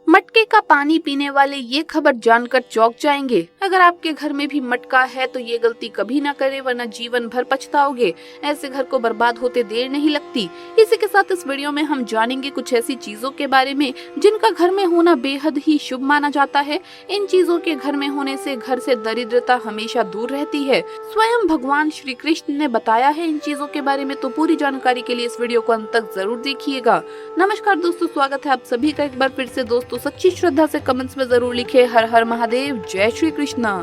मटके का पानी पीने वाले ये खबर जानकर चौंक जाएंगे। अगर आपके घर में भी मटका है तो ये गलती कभी ना करें, वरना जीवन भर पछताओगे। ऐसे घर को बर्बाद होते देर नहीं लगती। इसी के साथ इस वीडियो में हम जानेंगे कुछ ऐसी चीजों के बारे में जिनका घर में होना बेहद ही शुभ माना जाता है। इन चीजों के घर में होने से घर से दरिद्रता हमेशा दूर रहती है। स्वयं भगवान श्री कृष्ण ने बताया है इन चीजों के बारे में, तो पूरी जानकारी के लिए इस वीडियो को अंत तक जरूर देखिएगा। नमस्कार दोस्तों, स्वागत है आप सभी का एक बार फिर से। दोस्तों सच्ची श्रद्धा से कमेंट्स में जरूर लिखे हर हर महादेव, जय श्री कृष्णा।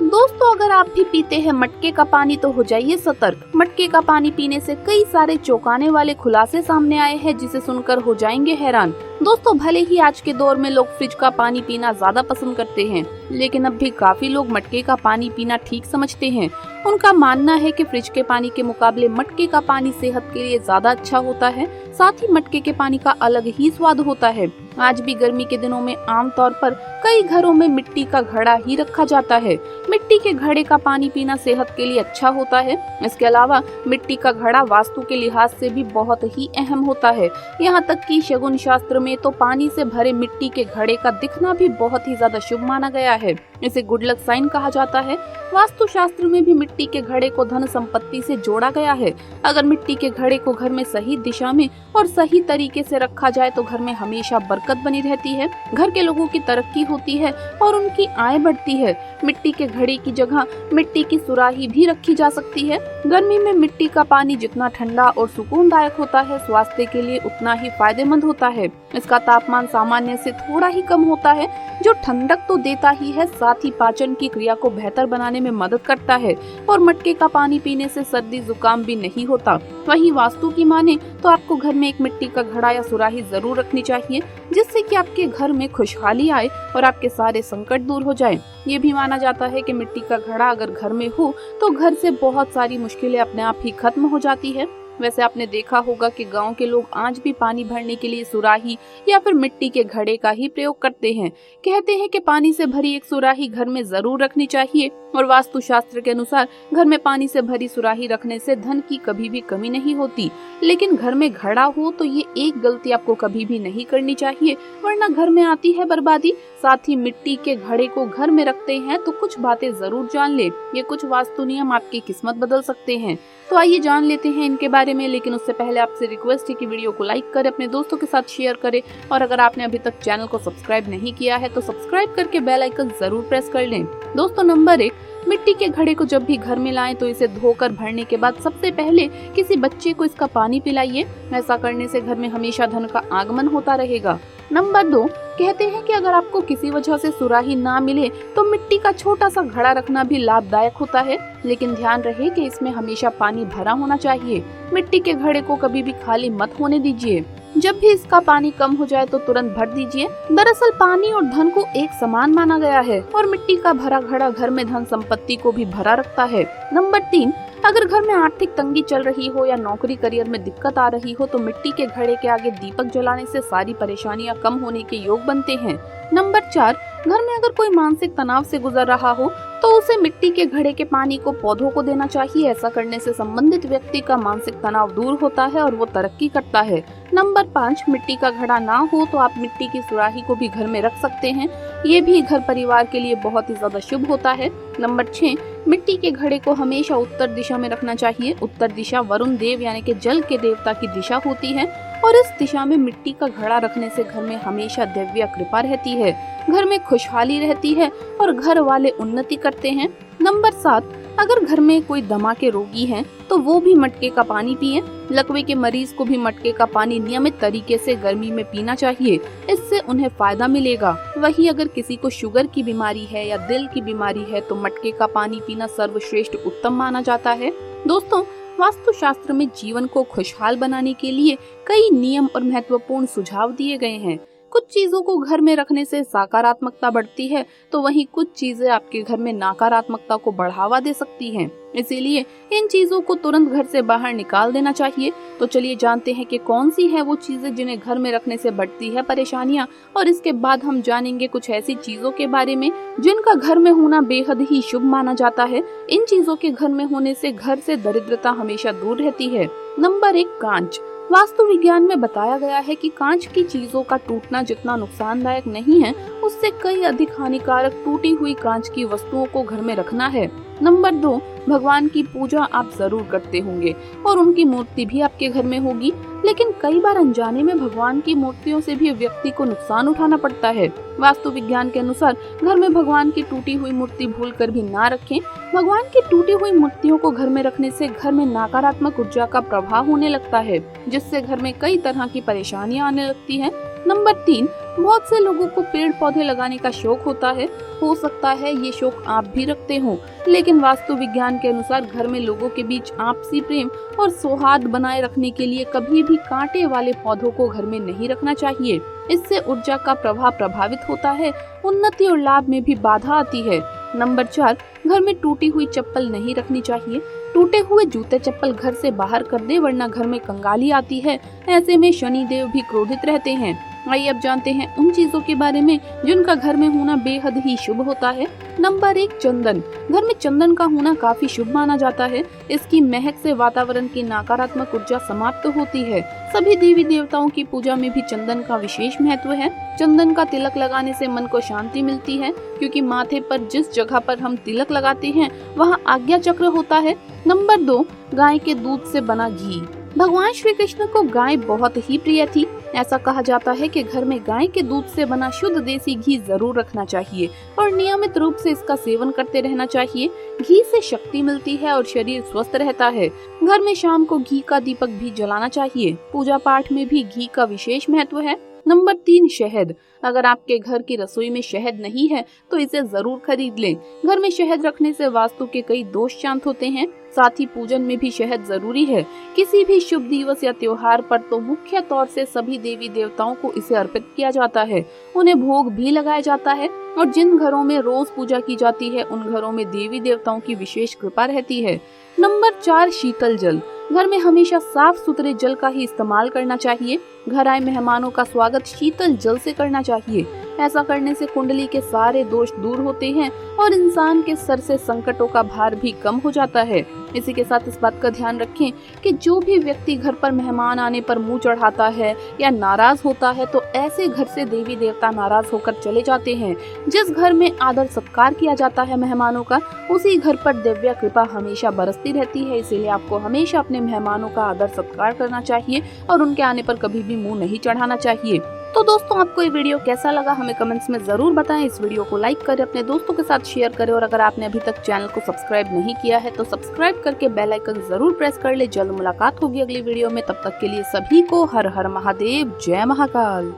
दोस्तों अगर आप भी पीते हैं मटके का पानी तो हो जाइए सतर्क। मटके का पानी पीने से कई सारे चौंकाने वाले खुलासे सामने आए हैं जिसे सुनकर हो जाएंगे हैरान। दोस्तों भले ही आज के दौर में लोग फ्रिज का पानी पीना ज्यादा पसंद करते हैं, लेकिन अब भी काफी लोग मटके का पानी पीना ठीक समझते हैं। उनका मानना है कि फ्रिज के पानी के मुकाबले मटके का पानी सेहत के लिए ज्यादा अच्छा होता है। साथ ही मटके के पानी का अलग ही स्वाद होता है। आज भी गर्मी के दिनों में आमतौर पर कई घरों में मिट्टी का घड़ा ही रखा जाता है। मिट्टी के घड़े का पानी पीना सेहत के लिए अच्छा होता है। इसके अलावा मिट्टी का घड़ा वास्तु के लिहाज से भी बहुत ही अहम होता है। यहाँ तक कि शगुन शास्त्र में तो पानी से भरे मिट्टी के घड़े का दिखना भी बहुत ही ज्यादा शुभ माना गया है। इसे गुड लक साइन कहा जाता है। वास्तु शास्त्र में भी मिट्टी के घड़े को धन संपत्ति से जोड़ा गया है। अगर मिट्टी के घड़े को घर में सही दिशा में और सही तरीके से रखा जाए तो घर में हमेशा बरकत बनी रहती है, घर के लोगों की तरक्की होती है और उनकी आय बढ़ती है। मिट्टी के घड़े की जगह मिट्टी की सुराही भी रखी जा सकती है। गर्मी में मिट्टी का पानी जितना ठंडा और सुकूनदायक होता है, स्वास्थ्य के लिए उतना ही फायदेमंद होता है। इसका तापमान सामान्य से थोड़ा ही कम होता है, जो ठंडक तो देता ही है, साथ ही पाचन की क्रिया को बेहतर बनाने में मदद करता है। और मटके का पानी पीने से सर्दी जुकाम भी नहीं होता। वहीं वास्तु की माने तो आपको घर में एक मिट्टी का घड़ा या सुराही जरूर रखनी चाहिए, जिससे कि आपके घर में खुशहाली आए और आपके सारे संकट दूर हो जाए। ये भी माना जाता है कि मिट्टी का घड़ा अगर घर में हो तो घर से बहुत सारी मुश्किलें अपने आप ही खत्म हो जाती है। वैसे आपने देखा होगा कि गांव के लोग आज भी पानी भरने के लिए सुराही या फिर मिट्टी के घड़े का ही प्रयोग करते हैं। कहते हैं कि पानी से भरी एक सुराही घर में जरूर रखनी चाहिए और वास्तु शास्त्र के अनुसार घर में पानी से भरी सुराही रखने से धन की कभी भी कमी नहीं होती। लेकिन घर में घड़ा हो तो ये एक गलती आपको कभी भी नहीं करनी चाहिए, वरना घर में आती है बर्बादी। साथ ही मिट्टी के घड़े को घर में रखते हैं तो कुछ बातें जरूर जान ले। ये कुछ वास्तु नियम आपकी किस्मत बदल सकते हैं। तो आइए जान लेते हैं इनके बारे में, लेकिन उससे पहले आपसे रिक्वेस्ट है कि वीडियो को लाइक करें, अपने दोस्तों के साथ शेयर करें और अगर आपने अभी तक चैनल को सब्सक्राइब नहीं किया है तो सब्सक्राइब करके बेल आइकन जरूर प्रेस कर लें। दोस्तों नंबर 1, मिट्टी के घड़े को जब भी घर में लाएं तो इसे धोकर भरने के बाद सबसे पहले किसी बच्चे को इसका पानी पिलाइए। ऐसा करने से घर में हमेशा धन का आगमन होता रहेगा। नंबर 2, कहते हैं कि अगर आपको किसी वजह से सुराही ना मिले तो मिट्टी का छोटा सा घड़ा रखना भी लाभदायक होता है, लेकिन ध्यान रहे कि इसमें हमेशा पानी भरा होना चाहिए। मिट्टी के घड़े को कभी भी खाली मत होने दीजिए। जब भी इसका पानी कम हो जाए तो तुरंत भर दीजिए। दरअसल पानी और धन को एक समान माना गया है और मिट्टी का भरा घड़ा घर में धन संपत्ति को भी भरा रखता है। नंबर 3, अगर घर में आर्थिक तंगी चल रही हो या नौकरी करियर में दिक्कत आ रही हो तो मिट्टी के घड़े के आगे दीपक जलाने से सारी परेशानियां कम होने के योग बनते हैं। नंबर 4, घर में अगर कोई मानसिक तनाव से गुजर रहा हो तो उसे मिट्टी के घड़े के पानी को पौधों को देना चाहिए। ऐसा करने से संबंधित व्यक्ति का मानसिक तनाव दूर होता है और वो तरक्की करता है। नंबर 5, मिट्टी का घड़ा ना हो तो आप मिट्टी की सुराही को भी घर में रख सकते हैं। ये भी घर परिवार के लिए बहुत ही ज्यादा शुभ होता है। नंबर 6, मिट्टी के घड़े को हमेशा उत्तर दिशा में रखना चाहिए। उत्तर दिशा वरुण देव यानी कि जल के देवता की दिशा होती है और इस दिशा में मिट्टी का घड़ा रखने से घर में हमेशा दिव्य कृपा रहती है, घर में खुशहाली रहती है और घर वाले उन्नति करते हैं। नंबर 7, अगर घर में कोई दमा के रोगी हैं तो वो भी मटके का पानी पिएं। लकवे के मरीज को भी मटके का पानी नियमित तरीके से गर्मी में पीना चाहिए, इससे उन्हें फायदा मिलेगा। वहीं अगर किसी को शुगर की बीमारी है या दिल की बीमारी है तो मटके का पानी पीना सर्वश्रेष्ठ उत्तम माना जाता है। दोस्तों वास्तु शास्त्र में जीवन को खुशहाल बनाने के लिए कई नियम और महत्वपूर्ण सुझाव दिए गए हैं। कुछ चीजों को घर में रखने से सकारात्मकता बढ़ती है तो वहीं कुछ चीजें आपके घर में नकारात्मकता को बढ़ावा दे सकती हैं। इसीलिए इन चीजों को तुरंत घर से बाहर निकाल देना चाहिए। तो चलिए जानते हैं कि कौन सी है वो चीजें जिन्हें घर में रखने से बढ़ती है परेशानियां, और इसके बाद हम जानेंगे कुछ ऐसी चीजों के बारे में जिनका घर में होना बेहद ही शुभ माना जाता है। इन चीजों के घर में होने से घर से दरिद्रता हमेशा दूर रहती है। नंबर 1, कांच। वास्तु विज्ञान में बताया गया है कि कांच की चीजों का टूटना जितना नुकसानदायक नहीं है, उससे कई अधिक हानिकारक टूटी हुई कांच की वस्तुओं को घर में रखना है। नंबर 2, भगवान की पूजा आप जरूर करते होंगे और उनकी मूर्ति भी आपके घर में होगी, लेकिन कई बार अनजाने में भगवान की मूर्तियों से भी व्यक्ति को नुकसान उठाना पड़ता है। वास्तु विज्ञान के अनुसार घर में भगवान की टूटी हुई मूर्ति भूलकर भी ना रखें। भगवान की टूटी हुई मूर्तियों को घर में रखने से घर में नकारात्मक ऊर्जा का प्रभाव होने लगता है, जिससे घर में कई तरह की परेशानियां आने लगती हैं। नंबर 3, बहुत से लोगों को पेड़ पौधे लगाने का शौक होता है। हो सकता है ये शौक आप भी रखते हो, लेकिन वास्तु विज्ञान के अनुसार घर में लोगों के बीच आपसी प्रेम और सौहार्द बनाए रखने के लिए कभी भी कांटे वाले पौधों को घर में नहीं रखना चाहिए। इससे ऊर्जा का प्रवाह प्रभावित होता है, उन्नति और लाभ में भी बाधा आती है। नंबर 4, घर में टूटी हुई चप्पल नहीं रखनी चाहिए। टूटे हुए जूते चप्पल घर से बाहर कर दे, वरना घर में कंगाली आती है। ऐसे में शनि देव भी क्रोधित रहते हैं। आइए अब जानते हैं उन चीजों के बारे में जिनका घर में होना बेहद ही शुभ होता है। नंबर 1, चंदन। घर में चंदन का होना काफी शुभ माना जाता है। इसकी महक से वातावरण की नकारात्मक ऊर्जा समाप्त होती है। सभी देवी देवताओं की पूजा में भी चंदन का विशेष महत्व है। चंदन का तिलक लगाने से मन को शांति मिलती है, क्योंकि माथे पर जिस जगह पर हम तिलक लगाते हैं वहाँ आज्ञा चक्र होता है। नंबर 2, गाय के दूध से बना घी। भगवान श्री कृष्ण को गाय बहुत ही प्रिय थी। ऐसा कहा जाता है कि घर में गाय के दूध से बना शुद्ध देसी घी जरूर रखना चाहिए और नियमित रूप से इसका सेवन करते रहना चाहिए। घी से शक्ति मिलती है और शरीर स्वस्थ रहता है। घर में शाम को घी का दीपक भी जलाना चाहिए। पूजा पाठ में भी घी का विशेष महत्व है। नंबर 3, शहद। अगर आपके घर की रसोई में शहद नहीं है तो इसे जरूर खरीद लें। घर में शहद रखने से वास्तु के कई दोष शांत होते हैं। साथ ही पूजन में भी शहद जरूरी है। किसी भी शुभ दिवस या त्योहार पर तो मुख्य तौर से सभी देवी देवताओं को इसे अर्पित किया जाता है। उन्हें भोग भी लगाया जाता है और जिन घरों में रोज पूजा की जाती है उन घरों में देवी देवताओं की विशेष कृपा रहती है। नंबर 4, शीतल जल। घर में हमेशा साफ सुथरे जल का ही इस्तेमाल करना चाहिए। घर आए मेहमानों का स्वागत शीतल जल से करना चाहिए। ऐसा करने से कुंडली के सारे दोष दूर होते हैं और इंसान के सर से संकटों का भार भी कम हो जाता है। इसी के साथ इस बात का ध्यान रखें कि जो भी व्यक्ति घर पर मेहमान आने पर मुंह चढ़ाता है या नाराज होता है तो ऐसे घर से देवी देवता नाराज होकर चले जाते हैं। जिस घर में आदर सत्कार किया जाता है मेहमानों का, उसी घर पर दिव्य कृपा हमेशा बरसती रहती है। इसीलिए आपको हमेशा अपने मेहमानों का आदर सत्कार करना चाहिए और उनके आने पर कभी भी मुंह नहीं चढ़ाना चाहिए। तो दोस्तों, आपको ये वीडियो कैसा लगा हमें कमेंट्स में जरूर बताएं। इस वीडियो को लाइक करें, अपने दोस्तों के साथ शेयर करें और अगर आपने अभी तक चैनल को सब्सक्राइब नहीं किया है तो सब्सक्राइब करके बेल आइकन जरूर प्रेस कर ले। जल्द मुलाकात होगी अगली वीडियो में। तब तक के लिए सभी को हर हर महादेव, जय महाकाल।